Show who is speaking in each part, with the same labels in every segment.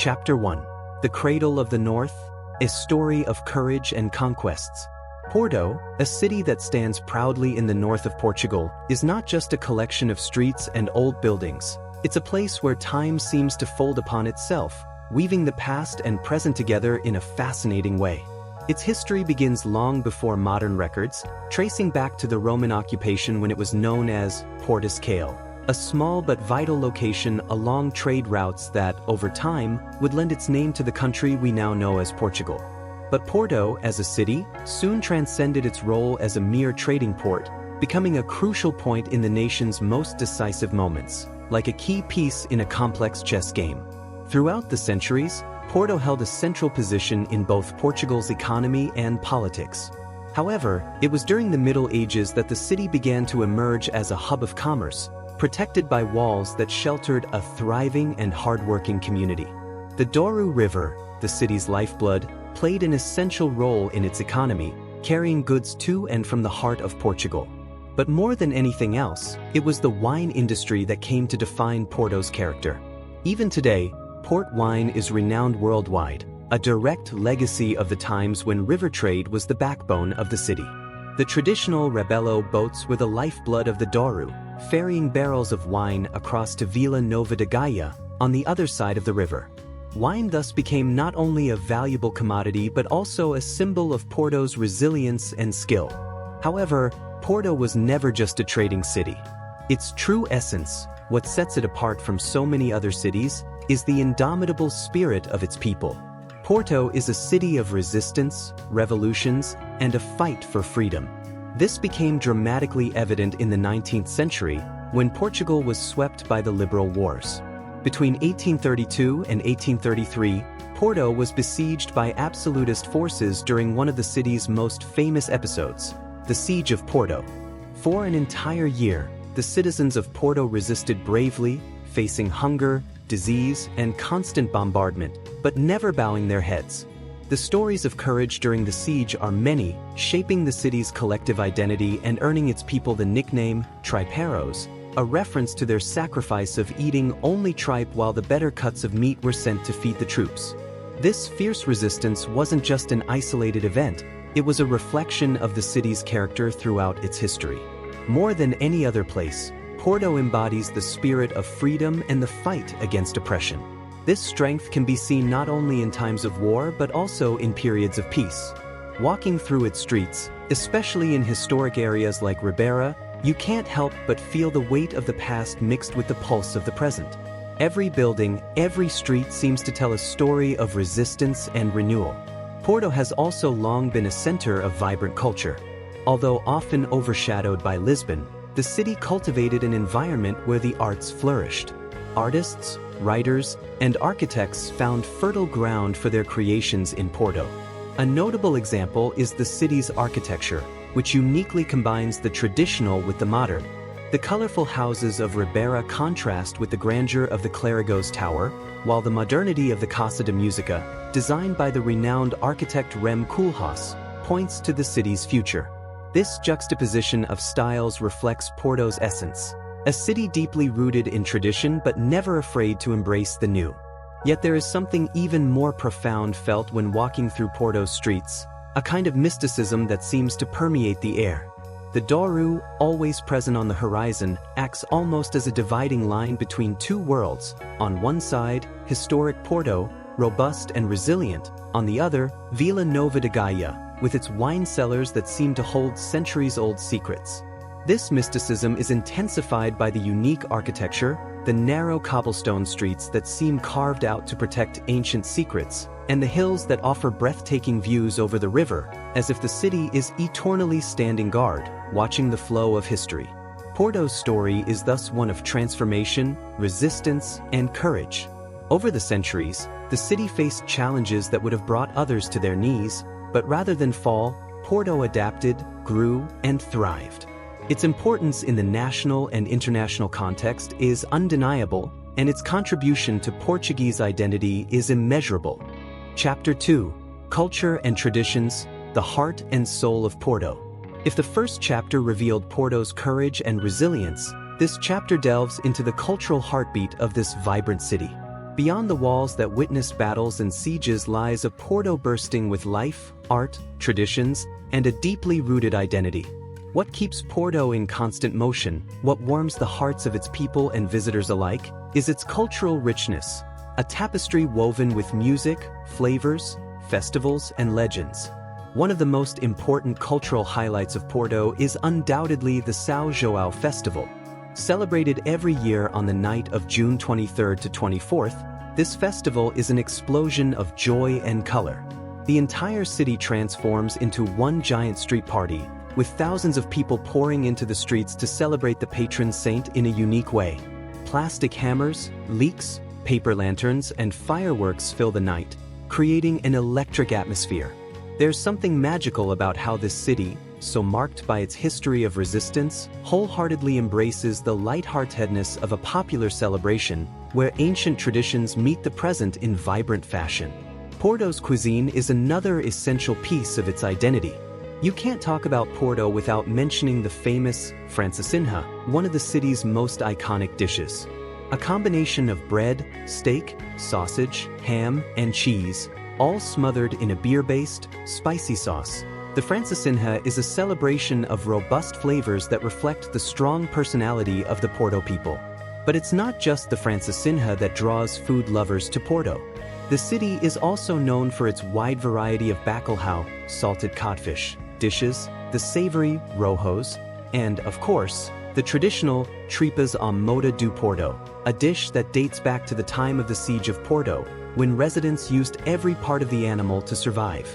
Speaker 1: Chapter 1. The Cradle of the North, a story of courage and conquests. Porto, a city that stands proudly in the north of Portugal, is not just a collection of streets and old buildings. It's a place where time seems to fold upon itself, weaving the past and present together in a fascinating way. Its history begins long before modern records, tracing back to the Roman occupation when it was known as Porto City, a small but vital location along trade routes that, over time, would lend its name to the country we now know as Portugal. But Porto, as a city, soon transcended its role as a mere trading port, becoming a crucial point in the nation's most decisive moments, like a key piece in a complex chess game. Throughout the centuries, Porto held a central position in both Portugal's economy and politics. However, it was during the Middle Ages that the city began to emerge as a hub of commerce, protected by walls that sheltered a thriving and hardworking community. The Douro River, the city's lifeblood, played an essential role in its economy, carrying goods to and from the heart of Portugal. But more than anything else, it was the wine industry that came to define Porto's character. Even today, port wine is renowned worldwide, a direct legacy of the times when river trade was the backbone of the city. The traditional Rebelo boats were the lifeblood of the Douro, ferrying barrels of wine across to Vila Nova de Gaia, on the other side of the river. Wine thus became not only a valuable commodity but also a symbol of Porto's resilience and skill. However, Porto was never just a trading city. Its true essence, what sets it apart from so many other cities, is the indomitable spirit of its people. Porto is a city of resistance, revolutions, and a fight for freedom. This became dramatically evident in the 19th century, when Portugal was swept by the Liberal Wars. Between 1832 and 1833, Porto was besieged by absolutist forces during one of the city's most famous episodes, the Siege of Porto. For an entire year, the citizens of Porto resisted bravely, facing hunger, disease, and constant bombardment, but never bowing their heads. The stories of courage during the siege are many, shaping the city's collective identity and earning its people the nickname Tripeiros, a reference to their sacrifice of eating only tripe while the better cuts of meat were sent to feed the troops. This fierce resistance wasn't just an isolated event, it was a reflection of the city's character throughout its history. More than any other place, Porto embodies the spirit of freedom and the fight against oppression. This strength can be seen not only in times of war but also in periods of peace. Walking through its streets, especially in historic areas like Ribeira, you can't help but feel the weight of the past mixed with the pulse of the present. Every building, every street seems to tell a story of resistance and renewal. Porto has also long been a center of vibrant culture. Although often overshadowed by Lisbon, the city cultivated an environment where the arts flourished. Artists, writers, and architects found fertile ground for their creations in Porto. A notable example is the city's architecture, which uniquely combines the traditional with the modern. The colorful houses of Ribeira contrast with the grandeur of the Clérigos Tower, while the modernity of the Casa de Música, designed by the renowned architect Rem Koolhaas, points to the city's future. This juxtaposition of styles reflects Porto's essence, a city deeply rooted in tradition but never afraid to embrace the new. Yet there is something even more profound felt when walking through Porto's streets, a kind of mysticism that seems to permeate the air. The Douro, always present on the horizon, acts almost as a dividing line between two worlds. On one side, historic Porto, robust and resilient. On the other, Vila Nova de Gaia, with its wine cellars that seem to hold centuries-old secrets. This mysticism is intensified by the unique architecture, the narrow cobblestone streets that seem carved out to protect ancient secrets, and the hills that offer breathtaking views over the river, as if the city is eternally standing guard, watching the flow of history. Porto's story is thus one of transformation, resistance, and courage. Over the centuries, the city faced challenges that would have brought others to their knees, but rather than fall, Porto adapted, grew, and thrived. Its importance in the national and international context is undeniable, and its contribution to Portuguese identity is immeasurable. Chapter 2. Culture and Traditions, the Heart and Soul of Porto. If the first chapter revealed Porto's courage and resilience, this chapter delves into the cultural heartbeat of this vibrant city. Beyond the walls that witnessed battles and sieges lies a Porto bursting with life, art, traditions, and a deeply rooted identity. What keeps Porto in constant motion, what warms the hearts of its people and visitors alike, is its cultural richness, a tapestry woven with music, flavors, festivals, and legends. One of the most important cultural highlights of Porto is undoubtedly the São João Festival. Celebrated every year on the night of June 23rd to 24th, this festival is an explosion of joy and color. The entire city transforms into one giant street party, with thousands of people pouring into the streets to celebrate the patron saint in a unique way. Plastic hammers, leeks, paper lanterns, and fireworks fill the night, creating an electric atmosphere. There's something magical about how this city, so marked by its history of resistance, wholeheartedly embraces the lightheartedness of a popular celebration where ancient traditions meet the present in vibrant fashion. Porto's cuisine is another essential piece of its identity. You can't talk about Porto without mentioning the famous francesinha, one of the city's most iconic dishes. A combination of bread, steak, sausage, ham, and cheese, all smothered in a beer-based, spicy sauce. The francesinha is a celebration of robust flavors that reflect the strong personality of the Porto people. But it's not just the francesinha that draws food lovers to Porto. The city is also known for its wide variety of bacalhau, salted codfish, dishes, the savory rojos, and, of course, the traditional tripas à moda do Porto, a dish that dates back to the time of the Siege of Porto, when residents used every part of the animal to survive.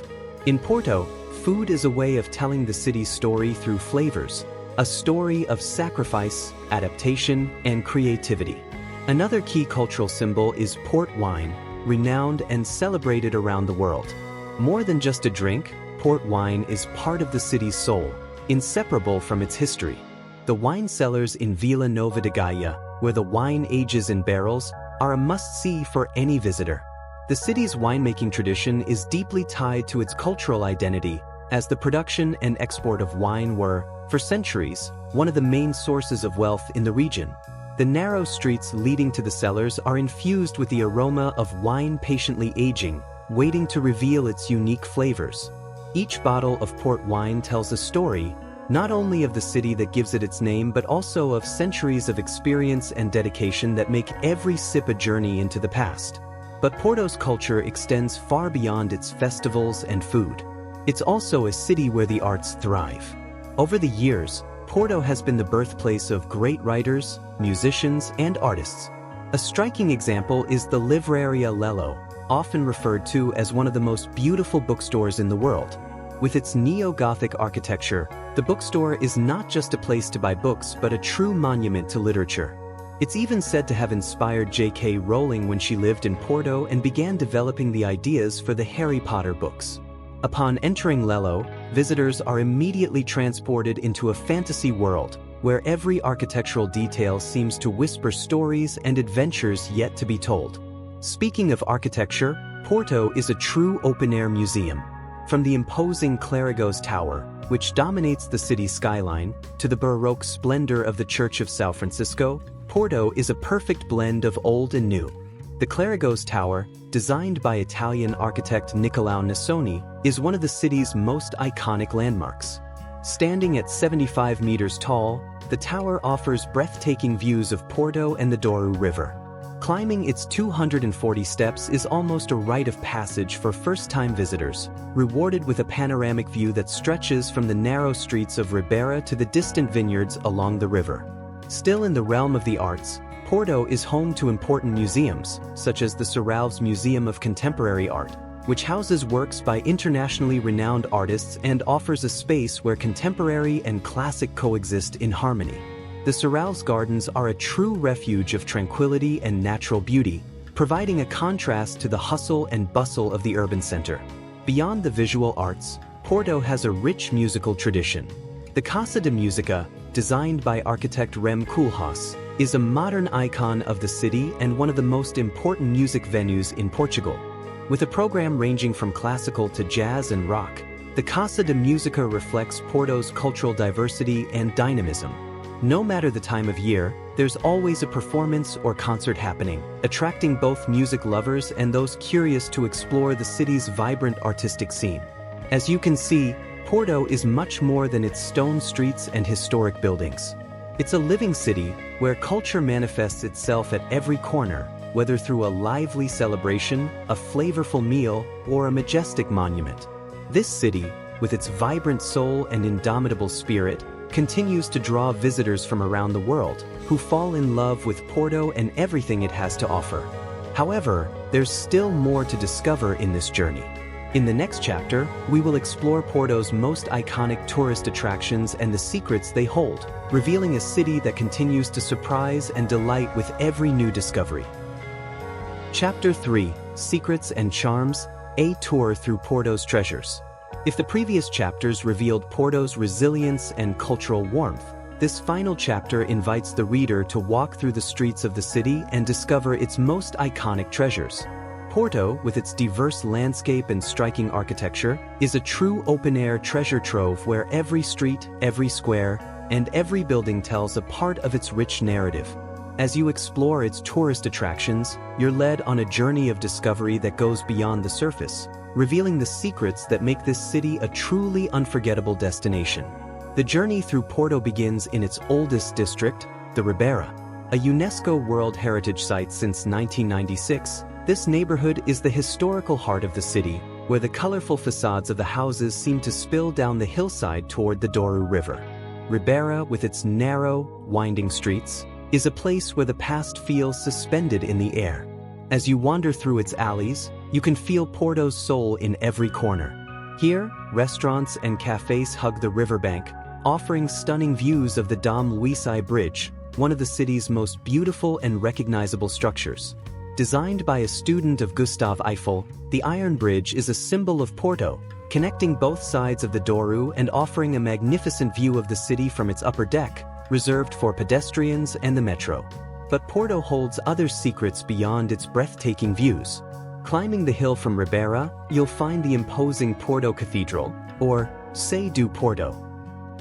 Speaker 1: In Porto, food is a way of telling the city's story through flavors, a story of sacrifice, adaptation, and creativity. Another key cultural symbol is port wine, renowned and celebrated around the world. More than just a drink, port wine is part of the city's soul, inseparable from its history. The wine cellars in Vila Nova de Gaia, where the wine ages in barrels, are a must-see for any visitor. The city's winemaking tradition is deeply tied to its cultural identity, as the production and export of wine were, for centuries, one of the main sources of wealth in the region. The narrow streets leading to the cellars are infused with the aroma of wine patiently aging, waiting to reveal its unique flavors. Each bottle of port wine tells a story, not only of the city that gives it its name but also of centuries of experience and dedication that make every sip a journey into the past. But Porto's culture extends far beyond its festivals and food. It's also a city where the arts thrive. Over the years, Porto has been the birthplace of great writers, musicians, and artists. A striking example is the Livraria Lello, often referred to as one of the most beautiful bookstores in the world. With its neo-Gothic architecture, the bookstore is not just a place to buy books but a true monument to literature. It's even said to have inspired J.K. Rowling when she lived in Porto and began developing the ideas for the Harry Potter books. Upon entering Lello, visitors are immediately transported into a fantasy world, where every architectural detail seems to whisper stories and adventures yet to be told. Speaking of architecture, Porto is a true open-air museum. From the imposing Clérigos Tower, which dominates the city's skyline, to the Baroque splendor of the Church of São Francisco, Porto is a perfect blend of old and new. The Clérigos Tower, designed by Italian architect Niccolò Nasoni, is one of the city's most iconic landmarks. Standing at 75 meters tall, the tower offers breathtaking views of Porto and the Douro River. Climbing its 240 steps is almost a rite of passage for first-time visitors, rewarded with a panoramic view that stretches from the narrow streets of Ribeira to the distant vineyards along the river. Still in the realm of the arts, Porto is home to important museums, such as the Serralves Museum of Contemporary Art, which houses works by internationally renowned artists and offers a space where contemporary and classic coexist in harmony. The Serralves Gardens are a true refuge of tranquility and natural beauty, providing a contrast to the hustle and bustle of the urban center. Beyond the visual arts, Porto has a rich musical tradition. The Casa de Música, designed by architect Rem Koolhaas, is a modern icon of the city and one of the most important music venues in Portugal. With a program ranging from classical to jazz and rock, the Casa de Música reflects Porto's cultural diversity and dynamism. No matter the time of year, there's always a performance or concert happening, attracting both music lovers and those curious to explore the city's vibrant artistic scene. As you can see, Porto is much more than its stone streets and historic buildings. It's a living city where culture manifests itself at every corner, whether through a lively celebration, a flavorful meal, or a majestic monument. This city, with its vibrant soul and indomitable spirit, continues to draw visitors from around the world, who fall in love with Porto and everything it has to offer. However, there's still more to discover in this journey. In the next chapter, we will explore Porto's most iconic tourist attractions and the secrets they hold, revealing a city that continues to surprise and delight with every new discovery. Chapter 3: Secrets and Charms, a tour through Porto's treasures. If the previous chapters revealed Porto's resilience and cultural warmth, this final chapter invites the reader to walk through the streets of the city and discover its most iconic treasures. Porto, with its diverse landscape and striking architecture, is a true open-air treasure trove where every street, every square, and every building tells a part of its rich narrative. As you explore its tourist attractions, you're led on a journey of discovery that goes beyond the surface, revealing the secrets that make this city a truly unforgettable destination. The journey through Porto begins in its oldest district, the Ribeira. A UNESCO World Heritage Site since 1996, this neighborhood is the historical heart of the city, where the colorful facades of the houses seem to spill down the hillside toward the Douro River. Ribeira, with its narrow, winding streets, is a place where the past feels suspended in the air. As you wander through its alleys, you can feel Porto's soul in every corner. Here, restaurants and cafes hug the riverbank, offering stunning views of the Dom Luisai Bridge, one of the city's most beautiful and recognizable structures. Designed by a student of Gustave Eiffel, the Iron Bridge is a symbol of Porto, connecting both sides of the Douro and offering a magnificent view of the city from its upper deck, reserved for pedestrians and the metro. But Porto holds other secrets beyond its breathtaking views. Climbing the hill from Ribeira, you'll find the imposing Porto Cathedral, or Sé do Porto.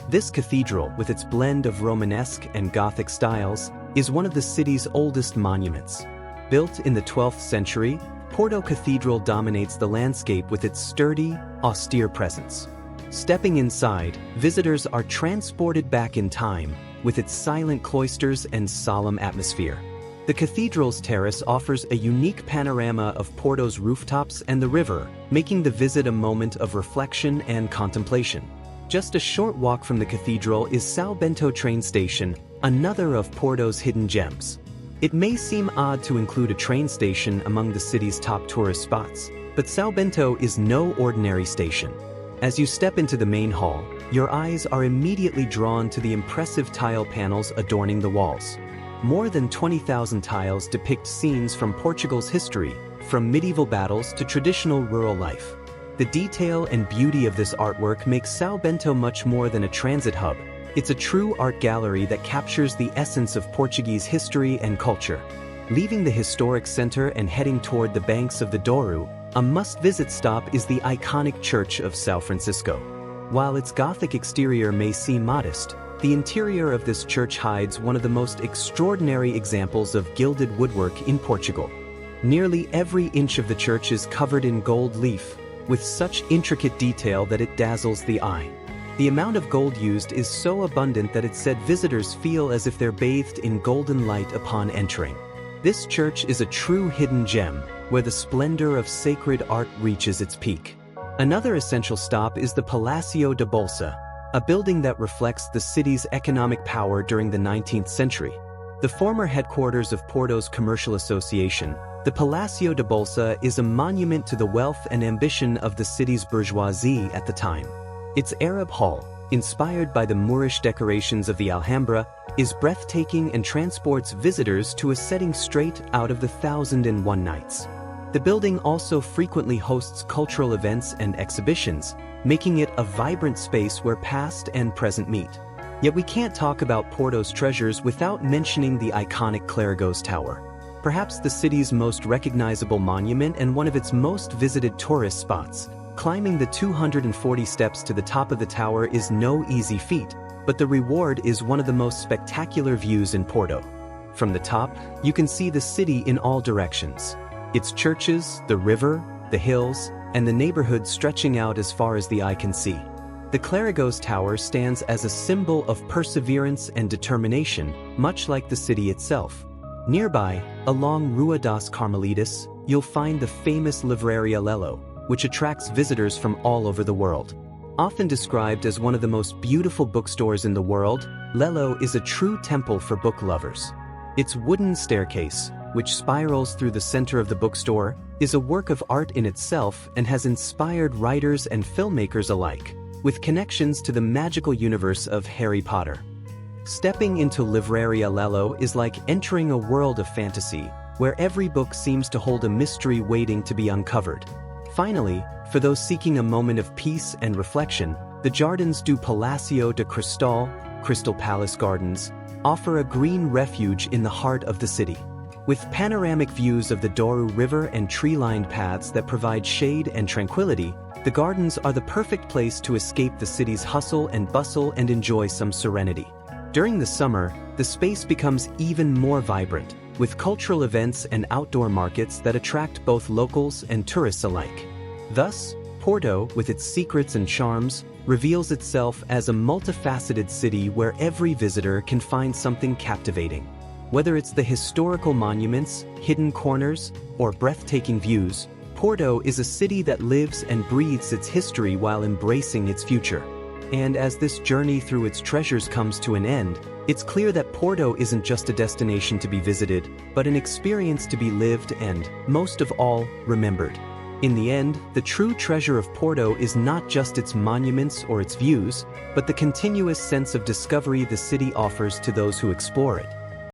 Speaker 1: This cathedral, with its blend of Romanesque and Gothic styles, is one of the city's oldest monuments. Built in the 12th century, Porto Cathedral dominates the landscape with its sturdy, austere presence. Stepping inside, visitors are transported back in time, with its silent cloisters and solemn atmosphere. The cathedral's terrace offers a unique panorama of Porto's rooftops and the river, making the visit a moment of reflection and contemplation. Just a short walk from the cathedral is São Bento train station, another of Porto's hidden gems. It may seem odd to include a train station among the city's top tourist spots, but São Bento is no ordinary station. As you step into the main hall, your eyes are immediately drawn to the impressive tile panels adorning the walls. More than 20,000 tiles depict scenes from Portugal's history, from medieval battles to traditional rural life. The detail and beauty of this artwork makes São Bento much more than a transit hub. It's a true art gallery that captures the essence of Portuguese history and culture. Leaving the historic center and heading toward the banks of the Douro, a must-visit stop is the iconic Church of São Francisco. While its Gothic exterior may seem modest, the interior of this church hides one of the most extraordinary examples of gilded woodwork in Portugal. Nearly every inch of the church is covered in gold leaf, with such intricate detail that it dazzles the eye. The amount of gold used is so abundant that it said visitors feel as if they're bathed in golden light upon entering. This church is a true hidden gem, where the splendor of sacred art reaches its peak. Another essential stop is the Palácio da Bolsa, a building that reflects the city's economic power during the 19th century. The former headquarters of Porto's commercial association, the Palácio da Bolsa is a monument to the wealth and ambition of the city's bourgeoisie at the time. Its Arab hall, inspired by the Moorish decorations of the Alhambra, is breathtaking and transports visitors to a setting straight out of the 1001 Nights. The building also frequently hosts cultural events and exhibitions, making it a vibrant space where past and present meet. Yet we can't talk about Porto's treasures without mentioning the iconic Clérigos Tower. Perhaps the city's most recognizable monument and one of its most visited tourist spots. Climbing the 240 steps to the top of the tower is no easy feat, but the reward is one of the most spectacular views in Porto. From the top, you can see the city in all directions. Its churches, the river, the hills, and the neighborhood stretching out as far as the eye can see. The Clérigos Tower stands as a symbol of perseverance and determination, much like the city itself. Nearby, along Rua das Carmelitas, you'll find the famous Livraria Lello, which attracts visitors from all over the world. Often described as one of the most beautiful bookstores in the world, Lello is a true temple for book lovers. Its wooden staircase, which spirals through the center of the bookstore, is a work of art in itself and has inspired writers and filmmakers alike, with connections to the magical universe of Harry Potter. Stepping into Livraria Lello is like entering a world of fantasy, where every book seems to hold a mystery waiting to be uncovered. Finally, for those seeking a moment of peace and reflection, the Jardins do Palacio de Cristal, Crystal Palace Gardens, offer a green refuge in the heart of the city. With panoramic views of the Douro River and tree-lined paths that provide shade and tranquility, the gardens are the perfect place to escape the city's hustle and bustle and enjoy some serenity. During the summer, the space becomes even more vibrant, with cultural events and outdoor markets that attract both locals and tourists alike. Thus, Porto, with its secrets and charms, reveals itself as a multifaceted city where every visitor can find something captivating. Whether it's the historical monuments, hidden corners, or breathtaking views, Porto is a city that lives and breathes its history while embracing its future. And as this journey through its treasures comes to an end, it's clear that Porto isn't just a destination to be visited, but an experience to be lived and, most of all, remembered. In the end, the true treasure of Porto is not just its monuments or its views, but the continuous sense of discovery the city offers to those who explore it.